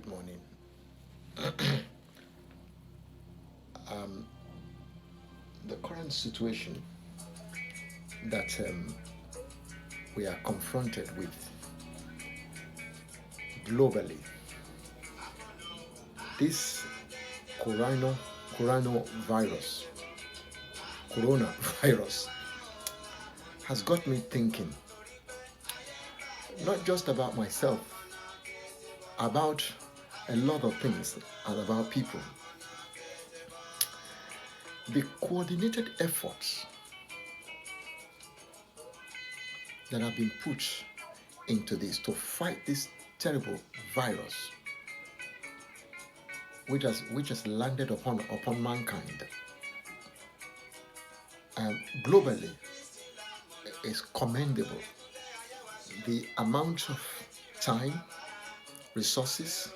morning. Um, the current situation that we are confronted with globally, this corona, coronavirus, coronavirus has got me thinking not just about myself, about a lot of things and about people. The coordinated efforts that have been put into this to fight this terrible virus which has landed upon mankind globally is commendable. The amount of time, resources,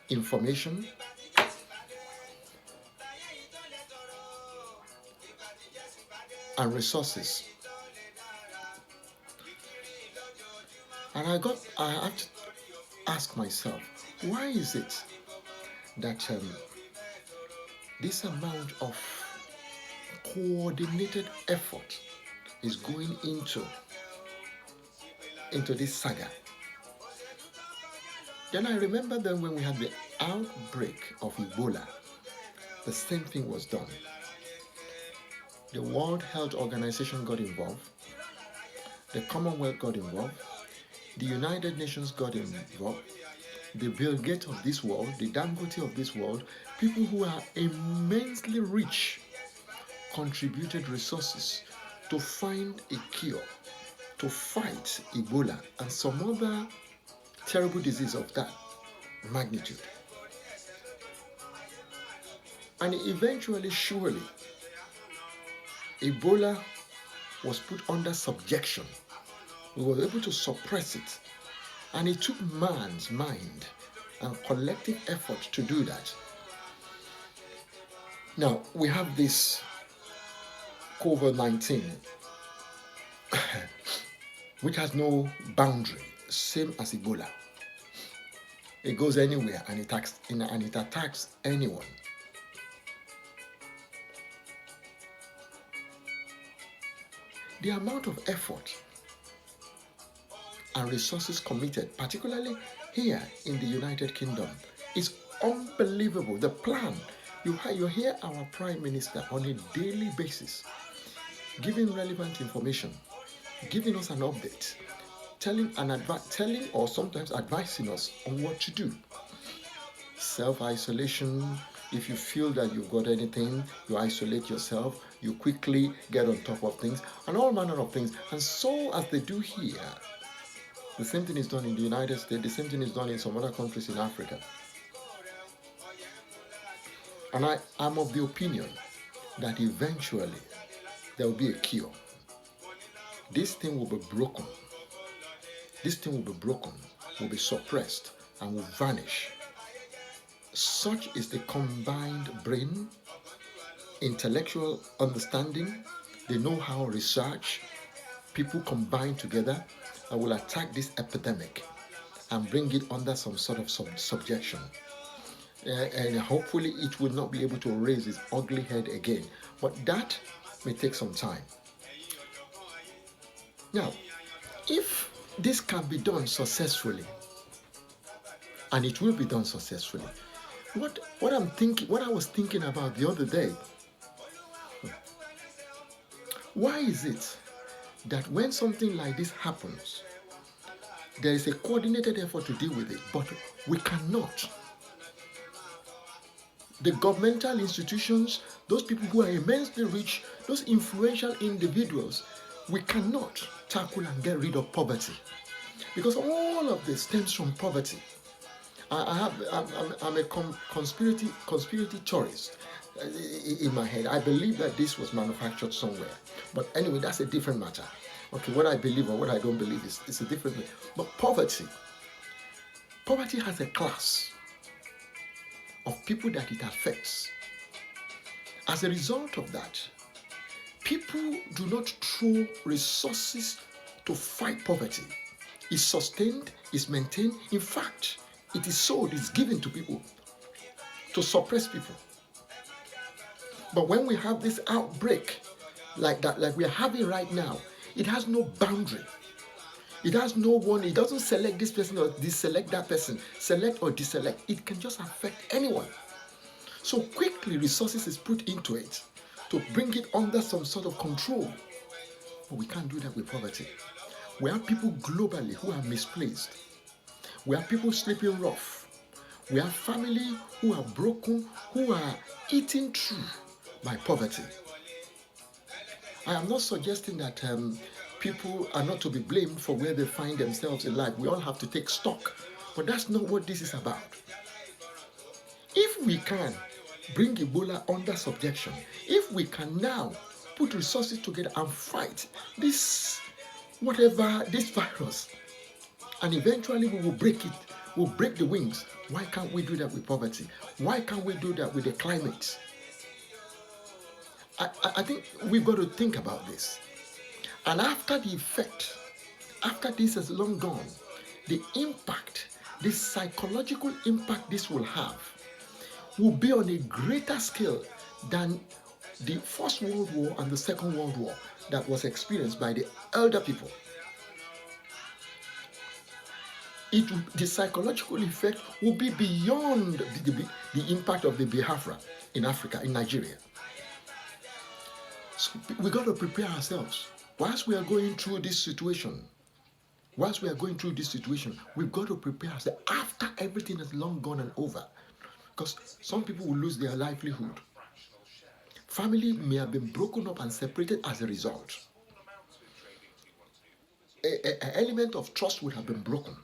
information, and resources. And I have to ask myself, why is it that this amount of coordinated effort is going into this saga? Then I remember that when we had the outbreak of Ebola, the same thing was done. The World Health Organization got involved, the Commonwealth got involved, the United Nations got involved, the Bill Gates of this world, the Dangote of this world, people who are immensely rich contributed resources to find a cure, to fight Ebola and some other terrible disease of that magnitude. And eventually, surely, Ebola was put under subjection. We were able to suppress it. And it took man's mind and collective effort to do that. Now, we have this COVID-19, which has no boundary, same as Ebola. It goes anywhere and it attacks anyone. The amount of effort and resources committed, particularly here in the United Kingdom, is unbelievable. The plan, you hear our Prime Minister on a daily basis giving relevant information, giving us an update, telling or sometimes advising us on what to do. Self-isolation. If you feel that you've got anything, you isolate yourself, you quickly get on top of things, and all manner of things. And so as they do here, the same thing is done in the United States, the same thing is done in some other countries in Africa. And I'm of the opinion that eventually there will be a cure. This thing will be broken. This thing will be broken, will be suppressed, and will vanish. Such is the combined brain, intellectual understanding, the know-how, research, people combined together and will attack this epidemic and bring it under some sort of subjection. And hopefully it will not be able to raise its ugly head again. But that may take some time. Now, if this can be done successfully, and it will be done successfully, what I was thinking about the other day, why is it that when something like this happens, there is a coordinated effort to deal with it, but we cannot? The governmental institutions, those people who are immensely rich, those influential individuals, we cannot tackle and get rid of poverty, because all of this stems from poverty. I'm a conspiracy theorist in my head. I believe that this was manufactured somewhere, but anyway, that's a different matter. Okay, what I believe or what I don't believe is a different thing. But poverty has a class of people that it affects. As a result of that, people do not throw resources to fight poverty. It's sustained, it's maintained. In fact, It is sold, it's given to people to suppress people. But when we have this outbreak like that, like we are having right now, it has no boundary. It has no one, it doesn't select this person or deselect that person, select or deselect. It can just affect anyone. So quickly resources is put into it to bring it under some sort of control. But we can't do that with poverty. We have people globally who are misplaced. We have people sleeping rough. We have family who are broken, who are eaten through by poverty. I am not suggesting that people are not to be blamed for where they find themselves in life. We all have to take stock. But that's not what this is about. If we can bring Ebola under subjection, if we can now put resources together and fight this, whatever, this virus, and eventually we will break it, we'll break the wings. Why can't we do that with poverty? Why can't we do that with the climate? I think we've got to think about this. And after the effect, after this is long gone, the impact, the psychological impact this will have, will be on a greater scale than the First World War and the Second World War that was experienced by the elder people. The psychological effect will be beyond the impact of the Biafra in Africa, in Nigeria. So we got to prepare ourselves. Whilst we are going through this situation, we've got to prepare ourselves after everything is long gone and over. Because some people will lose their livelihood. Family may have been broken up and separated as a result. An element of trust would have been broken.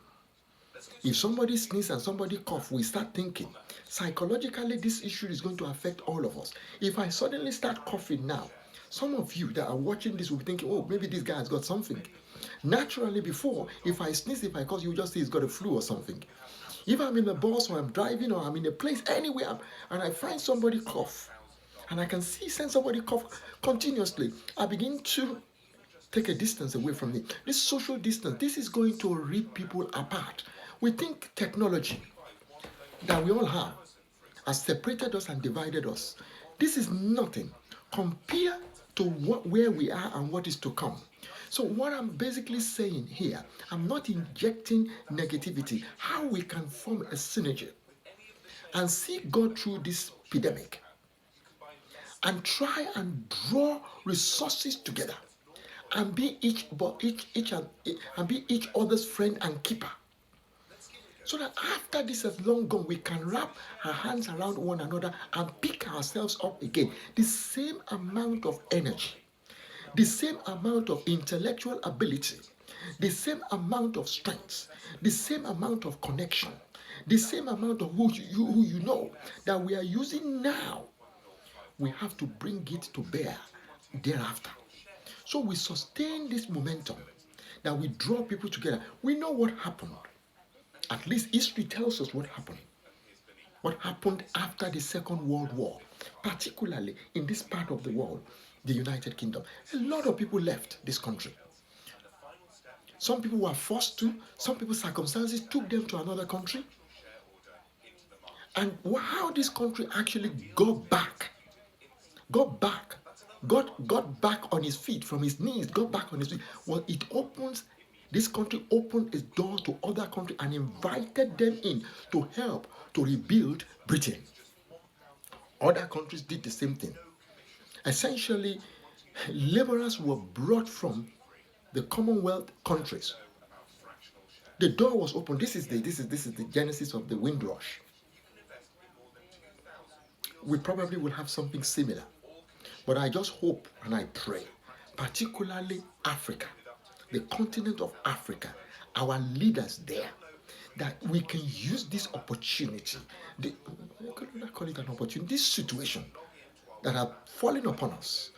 If somebody sneezes and somebody coughs, we start thinking, psychologically, this issue is going to affect all of us. If I suddenly start coughing now, some of you that are watching this will be thinking, oh, maybe this guy has got something. Naturally, before, if I sneeze, if I cough, you just say he's got a flu or something. If I'm in the bus or I'm driving or I'm in a place anywhere and I find somebody cough and I can sense somebody cough continuously, I begin to take a distance away from it. This social distance, this is going to rip people apart. We think technology that we all have has separated us and divided us. This is nothing compared to where we are and what is to come. So what I'm basically saying here, I'm not injecting negativity. How we can form a synergy and see God through this epidemic and try and draw resources together and be each other's friend and keeper. So that after this is long gone, we can wrap our hands around one another and pick ourselves up again. The same amount of energy, the same amount of intellectual ability, the same amount of strength, the same amount of connection, the same amount of who you know that we are using now, we have to bring it to bear thereafter. So we sustain this momentum, that we draw people together. We know what happened. At least history tells us what happened. What happened after the Second World War, particularly in this part of the world, the United Kingdom. A lot of people left this country. Some people were forced to, some people's circumstances took them to another country. And how this country actually got back on his feet, from his knees, got back on his feet. Well, this country opened its door to other countries and invited them in to help to rebuild Britain. Other countries did the same thing. Essentially, laborers were brought from the Commonwealth countries. The door was open. This is the genesis of the Windrush. We probably will have something similar. But I just hope and I pray, particularly Africa, the continent of Africa, our leaders there, that we can use this opportunity, I call it an opportunity, this situation that have fallen upon us,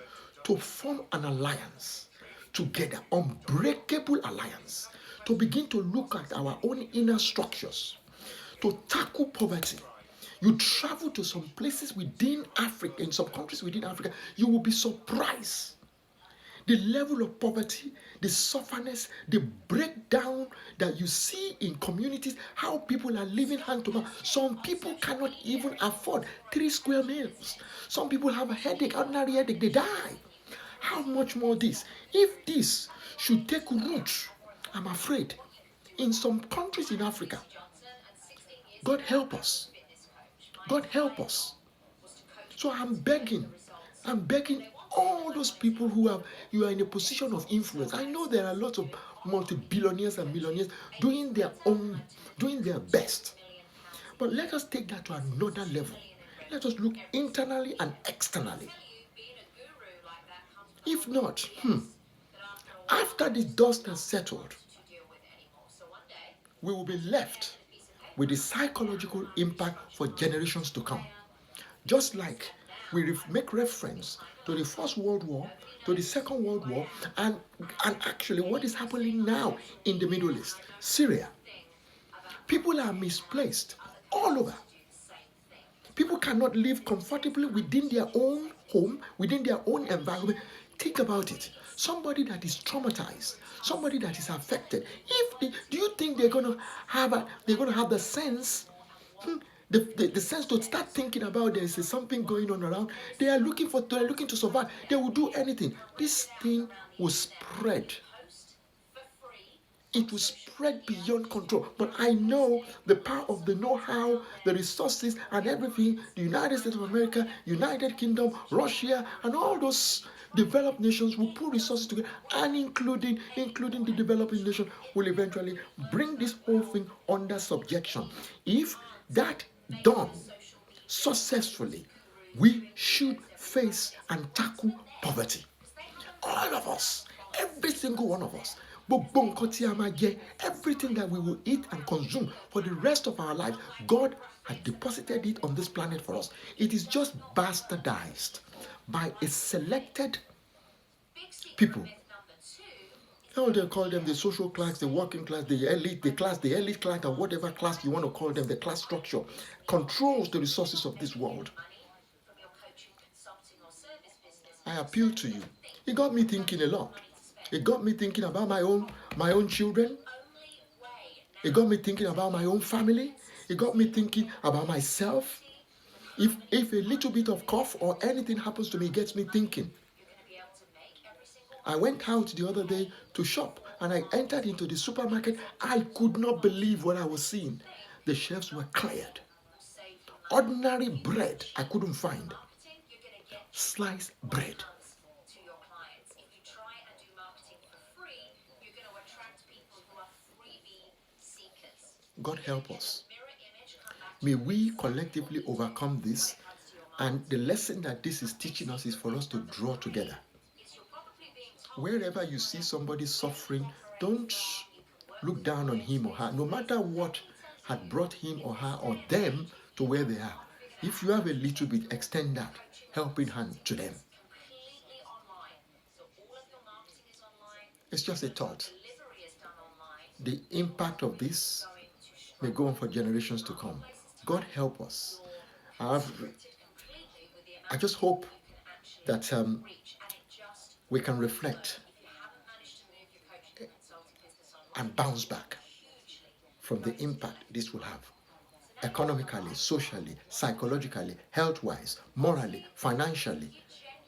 to form an alliance together, unbreakable alliance, to begin to look at our own inner structures, to tackle poverty. You travel to some places within Africa, in some countries within Africa, you will be surprised The level of poverty, the sufferness, the breakdown that you see in communities, how people are living hand to mouth. Some people cannot even afford 3 square meals. Some people have a headache, ordinary headache, they die. How much more this? If this should take root, I'm afraid, in some countries in Africa, God help us. God help us. So I'm begging all those people you are in a position of influence. I know there are lots of multi-billionaires and millionaires doing their best. But let us take that to another level. Let us look internally and externally. If not, after the dust has settled, we will be left with the psychological impact for generations to come. Just like we make reference to the First World War, to the Second World War, and actually what is happening now in the Middle East, Syria. People are misplaced all over. People cannot live comfortably within their own home, within their own environment. Think about it. Somebody that is traumatized, somebody that is affected. Do you think they're going to have the sense? The sense to start thinking about there is something going on around. They are looking to survive. They will do anything. This thing will spread. It will spread beyond control. But I know the power of the know-how, the resources, and everything. The United States of America, United Kingdom, Russia, and all those developed nations will put resources together, and including the developing nation, will eventually bring this whole thing under subjection. If that done successfully, we should face and tackle poverty. All of us, every single one of us. Everything that we will eat and consume for the rest of our life, God has deposited it on this planet for us. It is just bastardized by a selected people. How they call them, the social class, the working class, the elite class, or whatever class you want to call them, the class structure controls the resources of this world. I appeal to you. It got me thinking a lot. It got me thinking about my own children. It got me thinking about my own family. It got me thinking about myself. If a little bit of cough or anything happens to me, it gets me thinking. I went out the other day to shop and I entered into the supermarket. I could not believe what I was seeing. The shelves were cleared. Ordinary bread I couldn't find. Sliced bread. God help us. May we collectively overcome this, and the lesson that this is teaching us is for us to draw together. Wherever you see somebody suffering, don't look down on him or her, no matter what had brought him or her or them to where they are. If you have a little bit, extend that helping hand to them. It's just a thought. The impact of this may go on for generations to come. God help us. I just hope that we can reflect and bounce back from the impact this will have economically, socially, psychologically, health-wise, morally, financially,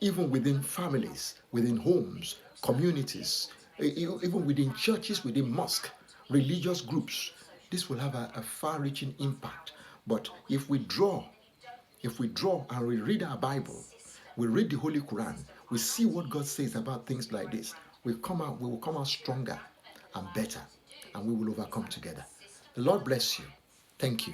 even within families, within homes, communities, even within churches, within mosques, religious groups. This will have a far-reaching impact. But if we draw and we read our Bible, we read the Holy Quran, we see what God says about things like this, we will come out stronger and better, and we will overcome together. The Lord bless you. Thank you.